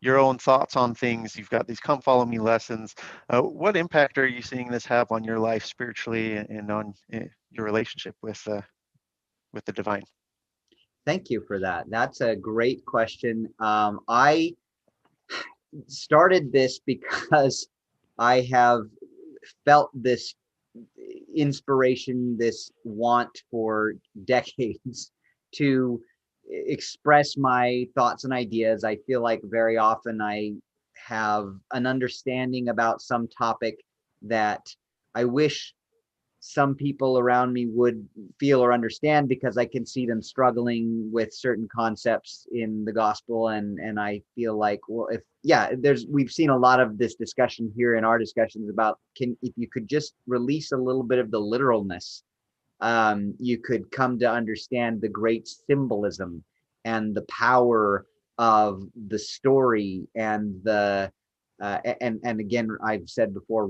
your own thoughts on things. You've got these come follow me lessons. What impact are you seeing this have on your life spiritually and on your relationship with the divine? Thank you for that. That's a great question. I started this because I have felt this inspiration, this want for decades to express my thoughts and ideas. I feel like very often I have an understanding about some topic that I wish some people around me would feel or understand, because I can see them struggling with certain concepts in the gospel. And I feel like, well, if we've seen a lot of this discussion here in our discussions about, if you could just release a little bit of the literalness, you could come to understand the great symbolism and the power of the story, and the and again, I've said before,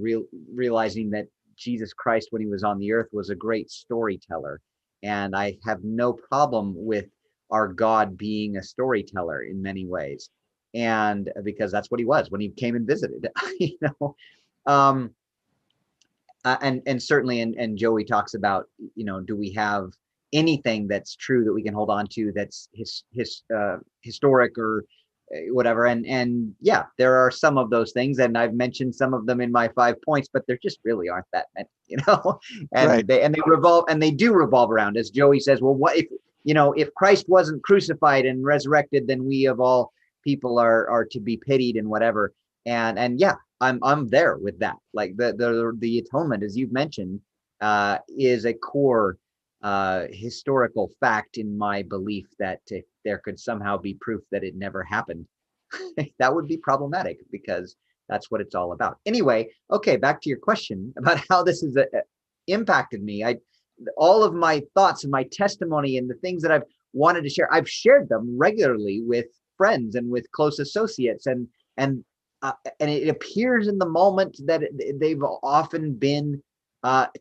realizing that Jesus Christ, when he was on the earth, was a great storyteller. And I have no problem with our God being a storyteller in many ways. And because that's what he was when he came and visited, you know. Um, and certainly, and Joey talks about, do we have anything that's true that we can hold on to, that's historic or whatever? And yeah, there are some of those things, and I've mentioned some of them in my 5 points, but there just really aren't that many, Right. and they do revolve around, as Joey says, well, what if, if Christ wasn't crucified and resurrected, then we of all people are to be pitied and whatever. And yeah, I'm there with that. Like the atonement, as you've mentioned, is a core historical fact in my belief, that if there could somehow be proof that it never happened, that would be problematic, because that's what it's all about. Anyway, okay, back to your question about how this has impacted me. All of my thoughts and my testimony and the things that I've wanted to share, I've shared them regularly with friends and with close associates, and and it appears in the moment that they've often been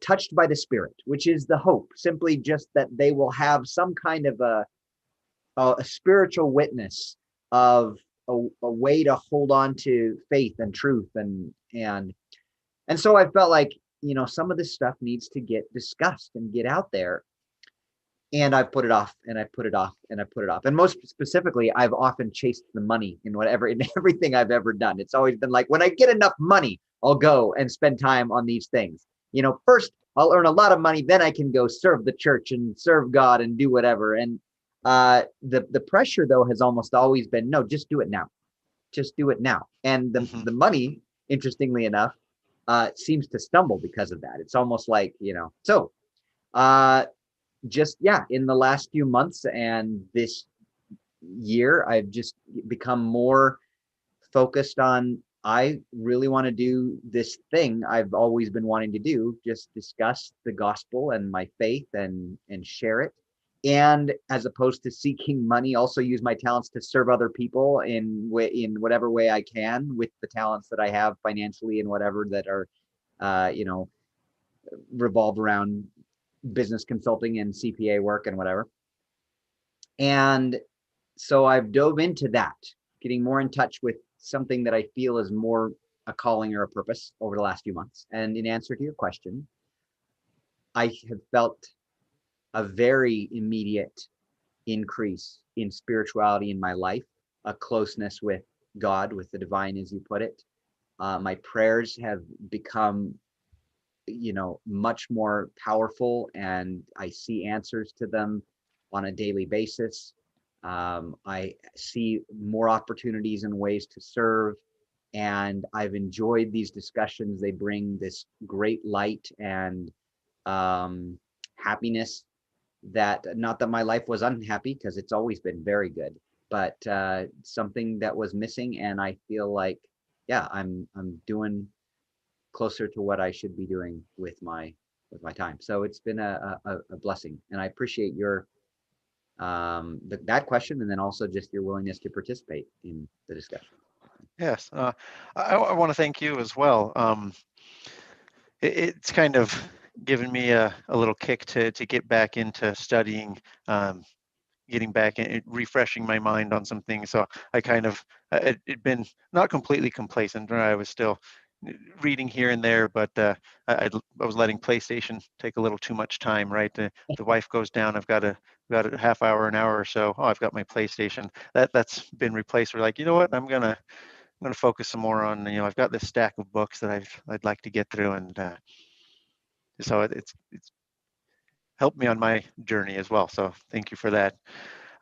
touched by the Spirit, which is the hope, simply just that they will have some kind of a spiritual witness of a way to hold on to faith and truth, and so I felt like, some of this stuff needs to get discussed and get out there. And I put it off, and I put it off, and I put it off. And most specifically, I've often chased the money in everything I've ever done. It's always been like, when I get enough money, I'll go and spend time on these things. First I'll earn a lot of money, then I can go serve the church and serve God and do whatever. And the pressure, though, has almost always been, no, just do it now. Just do it now. And the money, interestingly enough, seems to stumble because of that. It's almost like, so uh, just, yeah, in the last few months and this year, I've just become more focused on, I really want to do this thing I've always been wanting to do, just discuss the gospel and my faith, and share it. And as opposed to seeking money, also use my talents to serve other people in whatever way I can, with the talents that I have financially and whatever, that are revolve around business consulting and CPA work and whatever. And so I've dove into that, getting more in touch with something that I feel is more a calling or a purpose over the last few months. And in answer to your question, I have felt a very immediate increase in spirituality in my life, a closeness with God, with the divine, as you put it. My prayers have become, much more powerful, and I see answers to them on a daily basis. I see more opportunities and ways to serve, and I've enjoyed these discussions. They bring this great light and happiness, that, not that my life was unhappy, because it's always been very good, but something that was missing. And I feel like, yeah, I'm doing closer to what I should be doing with my time. So it's been a blessing, and I appreciate your that question, and then also just your willingness to participate in the discussion. Yes, I want to thank you as well. It's kind of given me a little kick to get back into studying, getting back and refreshing my mind on some things. So I kind of, it'd been not completely complacent. I was still reading here and there, but I was letting PlayStation take a little too much time, right? The wife goes down, I've got a half hour, an hour or so. Oh, I've got my PlayStation. That's been replaced. We're like, you know what? I'm gonna focus some more on, I've got this stack of books that I'd like to get through, and so it's helped me on my journey as well. So thank you for that.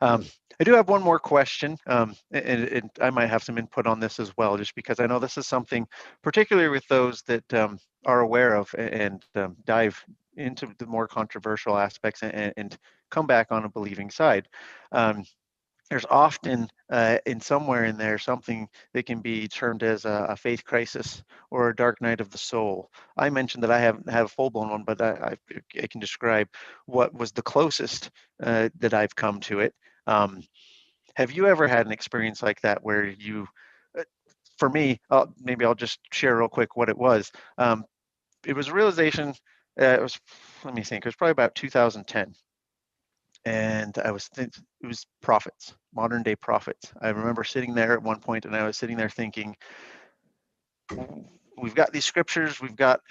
I do have one more question, and I might have some input on this as well, just because I know this is something, particularly with those that are aware of and dive into the more controversial aspects and come back on a believing side. There's often in somewhere in there something that can be termed as a faith crisis or a dark night of the soul. I mentioned that I haven't had a full-blown one, but I can describe what was the closest that I've come to it. Have you ever had an experience like that where you, for me, maybe I'll just share real quick what it was. It was a realization, let me think, it was probably about 2010. And it was prophets, modern day prophets. I remember sitting there at one point and I was sitting there thinking, we've got these scriptures, we've got,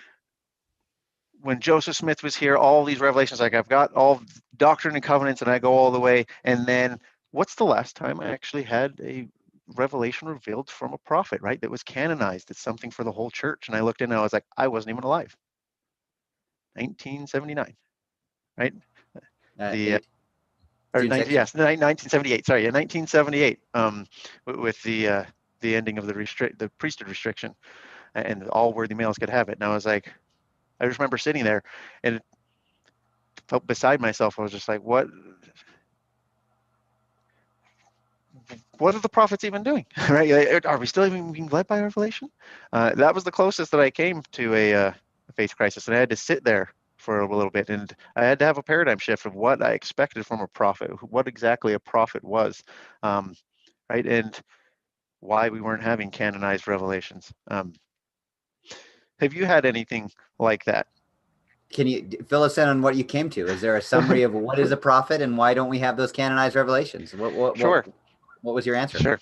when Joseph Smith was here, all these revelations, like I've got all Doctrine and Covenants and I go all the way. And then what's the last time I actually had a revelation revealed from a prophet, right? That was canonized. It's something for the whole church. And I looked in and I was like, I wasn't even alive. 1979, right? The or 19, yes, 1978. Sorry, yeah, 1978. With the ending of the priesthood restriction, and all worthy males could have it. And I was like, I just remember sitting there and felt beside myself. I was just like, what are the prophets even doing? Right? Are we still even being led by revelation? That was the closest that I came to a faith crisis, and I had to sit there for a little bit, and I had to have a paradigm shift of what I expected from a prophet, what exactly a prophet was, right, and why we weren't having canonized revelations. Have you had anything like that? Can you fill us in on what you came to? Is there a summary of what is a prophet and why don't we have those canonized revelations? Sure. What was your answer? Sure.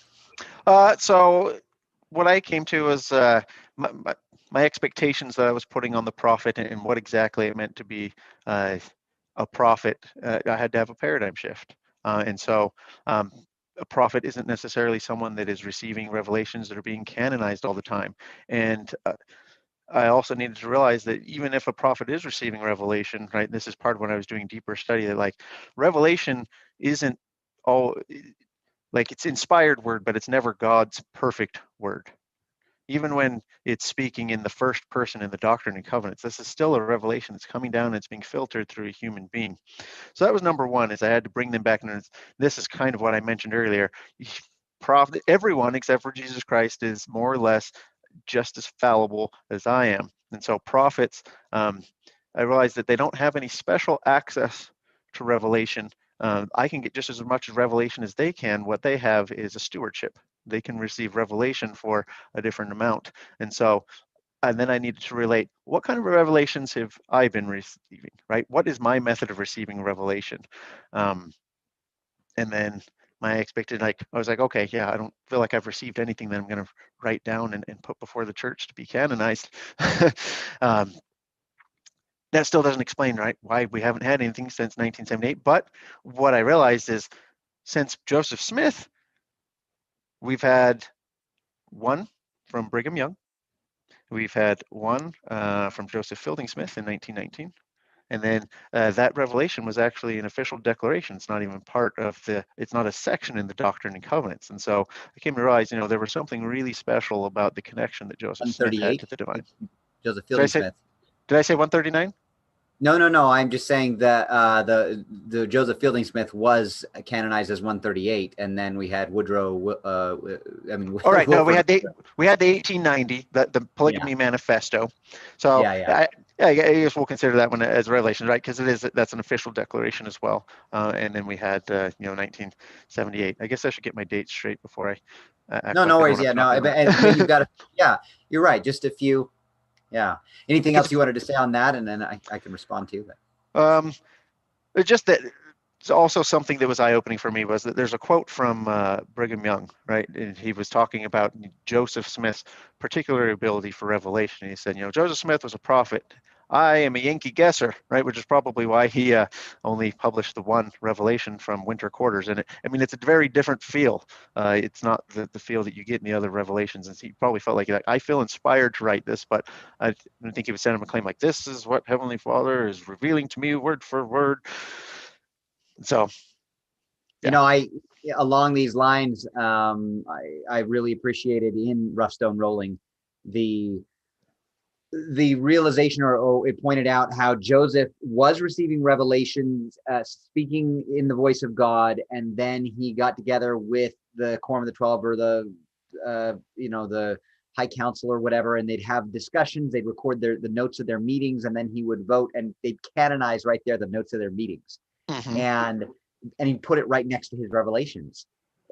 So what I came to was my expectations that I was putting on the prophet and what exactly it meant to be a prophet. I had to have a paradigm shift. And so a prophet isn't necessarily someone that is receiving revelations that are being canonized all the time. And I also needed to realize that even if a prophet is receiving revelation, right, this is part of when I was doing deeper study, that like revelation isn't all, like it's inspired word, but it's never God's perfect word. Even when it's speaking in the first person in the Doctrine and Covenants, this is still a revelation that's coming down and it's being filtered through a human being. So that was number one, is I had to bring them back. And this is kind of what I mentioned earlier. Prophet, everyone except for Jesus Christ is more or less just as fallible as I am. And so prophets, I realized that they don't have any special access to revelation. I can get just as much revelation as they can. What they have is a stewardship. They can receive revelation for a different amount. And so, and then I needed to relate, what kind of revelations have I been receiving, right? What is my method of receiving revelation? And then my expected, like, I was like, okay, yeah, I don't feel like I've received anything that I'm going to write down and put before the church to be canonized. That still doesn't explain, right, why we haven't had anything since 1978. But what I realized is since Joseph Smith, we've had one from Brigham Young. We've had one from Joseph Fielding Smith in 1919. And then that revelation was actually an official declaration. It's not even part of it's not a section in the Doctrine and Covenants. And so I came to realize, there was something really special about the connection that Joseph Smith had to the divine. Joseph Fielding Smith. Did I say 139? No. I'm just saying that the Joseph Fielding Smith was canonized as 138, and then we had Woodrow. All right. No, we had the 1890, the Polygamy Manifesto. So I guess we'll consider that one as a revelation, right? Because that's an official declaration as well. And then we had 1978. I guess I should get my dates straight before I. No worries. Yeah, no, but you've got to. Yeah, you're right. Just a few. Yeah. Anything else you wanted to say on that? And then I can respond to that. It's just that it's also something that was eye-opening for me was that there's a quote from Brigham Young, right? And he was talking about Joseph Smith's particular ability for revelation. He said, Joseph Smith was a prophet. I am a Yankee guesser, right? Which is probably why he only published the one revelation from Winter Quarters. And it's a very different feel. It's not the feel that you get in the other revelations. And he probably felt like, I feel inspired to write this, but I don't think he would send him a claim like, this is what Heavenly Father is revealing to me word for word. So, yeah. I along these lines, I really appreciated in Rough Stone Rolling the realization, or it pointed out how Joseph was receiving revelations, speaking in the voice of God, and then he got together with the Quorum of the 12 or the High Council or whatever, and they'd have discussions. They'd record the notes of their meetings, and then he would vote, and they'd canonize right there the notes of their meetings, Mm-hmm. and he put it right next to his revelations,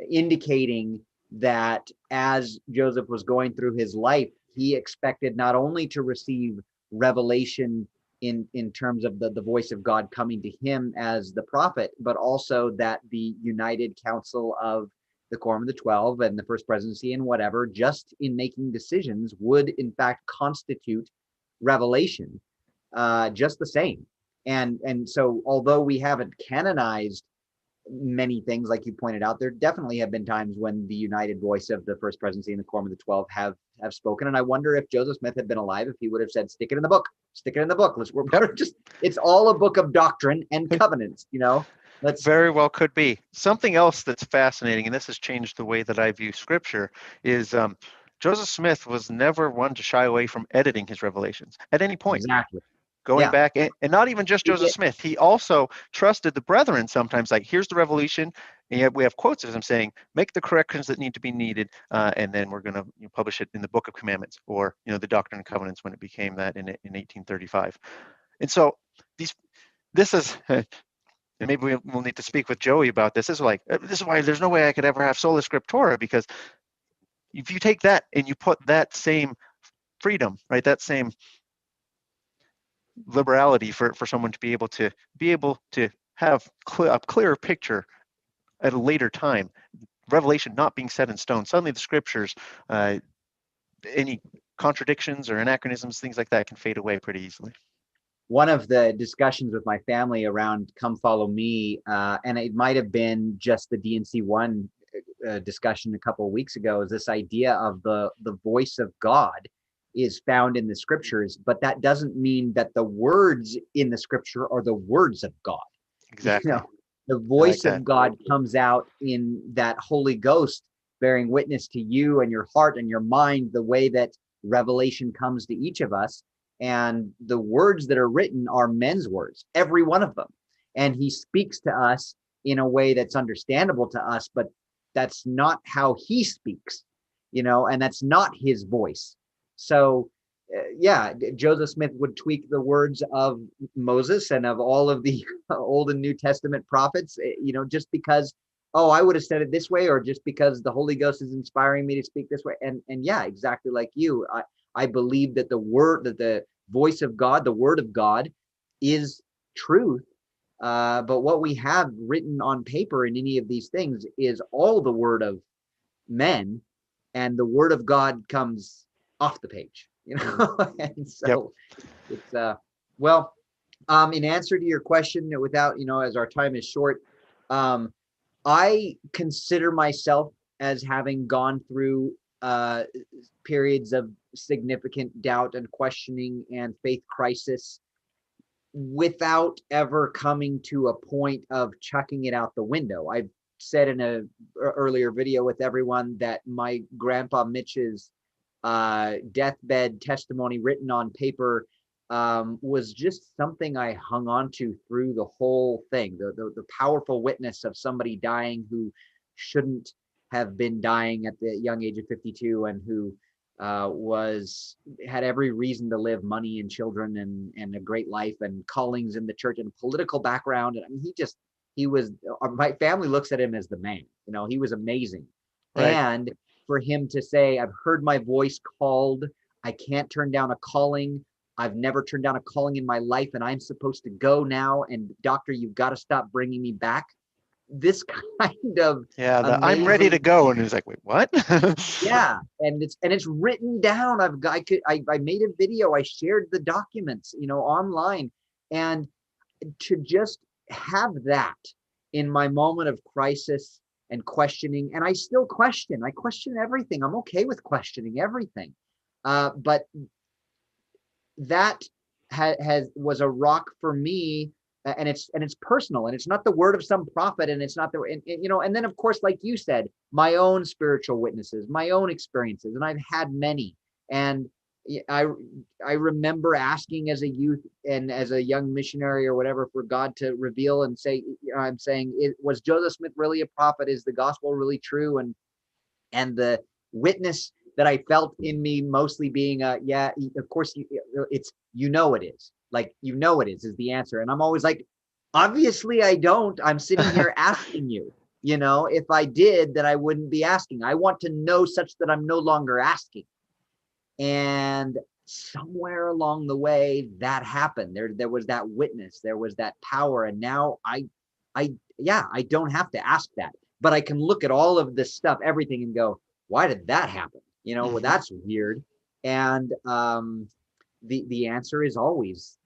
indicating that as Joseph was going through his life, he expected not only to receive revelation in terms of the voice of God coming to him as the prophet, but also that the United Council of the Quorum of the 12 and the First Presidency and whatever, just in making decisions, would in fact constitute revelation, just the same. And so, although we haven't canonized many things, like you pointed out, there definitely have been times when the united voice of the First Presidency and the Quorum of the 12 have spoken. And I wonder if Joseph Smith had been alive, if he would have said, stick it in the book, stick it in the book. It's all a book of doctrine and covenants, Let's very well could be. Something else that's fascinating, and this has changed the way that I view scripture, is Joseph Smith was never one to shy away from editing his revelations at any point. Exactly. Going Yeah. back, and not even just Joseph Smith, he also trusted the brethren sometimes, like, here's the revelation, and yet we have quotes of him saying, make the corrections that need to be needed, and then we're going to publish it in the Book of Commandments, or the Doctrine and Covenants when it became that in 1835. And so this is, and maybe we'll need to speak with Joey about this. This is why there's no way I could ever have sola scriptura, because if you take that and you put that same freedom, right, that same liberality for someone to be able to have a clearer picture at a later time, revelation not being set in stone, suddenly the scriptures, any contradictions or anachronisms, things like that, can fade away pretty easily. One of the discussions with my family around Come Follow Me, and it might have been just the DNC one discussion a couple of weeks ago, is this idea of the voice of God is found in the scriptures, but that doesn't mean that the words in the scripture are the words of God. Exactly. The voice of God comes out in that Holy Ghost bearing witness to you and your heart and your mind, the way that revelation comes to each of us. And the words that are written are men's words, every one of them. And he speaks to us in a way that's understandable to us, but that's not how he speaks, and that's not his voice. So, Joseph Smith would tweak the words of Moses and of all of the Old and New Testament prophets, just because, I would have said it this way, or just because the Holy Ghost is inspiring me to speak this way. And yeah, exactly like you, I believe that the voice of God, the word of God, is truth. But what we have written on paper in any of these things is all the word of men, and the word of God comes off the page, and so it's in answer to your question, without, as our time is short, I consider myself as having gone through periods of significant doubt and questioning and faith crisis without ever coming to a point of chucking it out the window. I've said in a earlier video with everyone that my grandpa Mitch's deathbed testimony written on paper was just something I hung on to through the whole thing. The powerful witness of somebody dying who shouldn't have been dying at the young age of 52, and who had every reason to live, money and children and a great life and callings in the church and political background. And I mean, he was, my family looks at him as the man, he was amazing. Right. And for him to say, I've heard my voice called, I can't turn down a calling. I've never turned down a calling in my life, and I'm supposed to go now. And doctor, you've got to stop bringing me back. This kind of Yeah, I'm ready to amazing, go. And he's like, wait, what? yeah. And it's written down. I made a video. I shared the documents, online. And to just have that in my moment of crisis and questioning, and I still question. I question everything. I'm okay with questioning everything. But that was a rock for me, and it's personal, and it's not the word of some prophet, and it's not and then of course, like you said, my own spiritual witnesses, my own experiences, and I've had many. And I I remember asking as a youth and as a young missionary or whatever for God to reveal and say, I'm saying, was Joseph Smith really a prophet? Is the gospel really true? And the witness that I felt in me mostly being yeah, of course it's, it is, like, it is the answer. And I'm always like, obviously I don't. I'm sitting here asking you. If I did, then I wouldn't be asking. I want to know such that I'm no longer asking. And somewhere along the way that happened. There was that witness, there was that power. And now yeah, I don't have to ask that, but I can look at all of this stuff, everything, and go, why did that happen? Well, that's weird. And the answer is always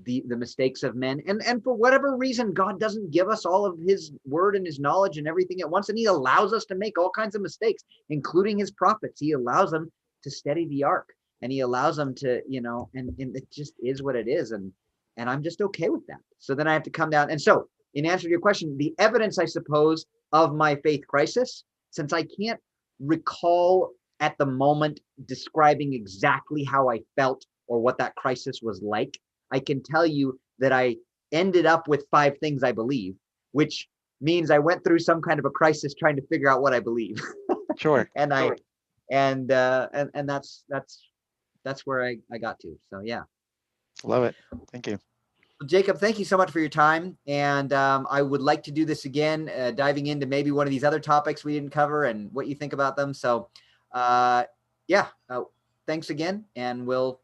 the mistakes of men. And for whatever reason, God doesn't give us all of his word and his knowledge and everything at once. And he allows us to make all kinds of mistakes, including his prophets. He allows them to steady the ark, and he allows them to, and it just is what it is. And I'm just okay with that. So then I have to come down. And so, in answer to your question, the evidence, I suppose, of my faith crisis, since I can't recall at the moment describing exactly how I felt or what that crisis was like, I can tell you that I ended up with 5 things I believe, which means I went through some kind of a crisis trying to figure out what I believe. Sure. and I and that's where I got to. So yeah. Love it. Thank you. Well, Jacob, thank you so much for your time. And I would like to do this again, diving into maybe one of these other topics we didn't cover and what you think about them. So yeah, thanks again, and we'll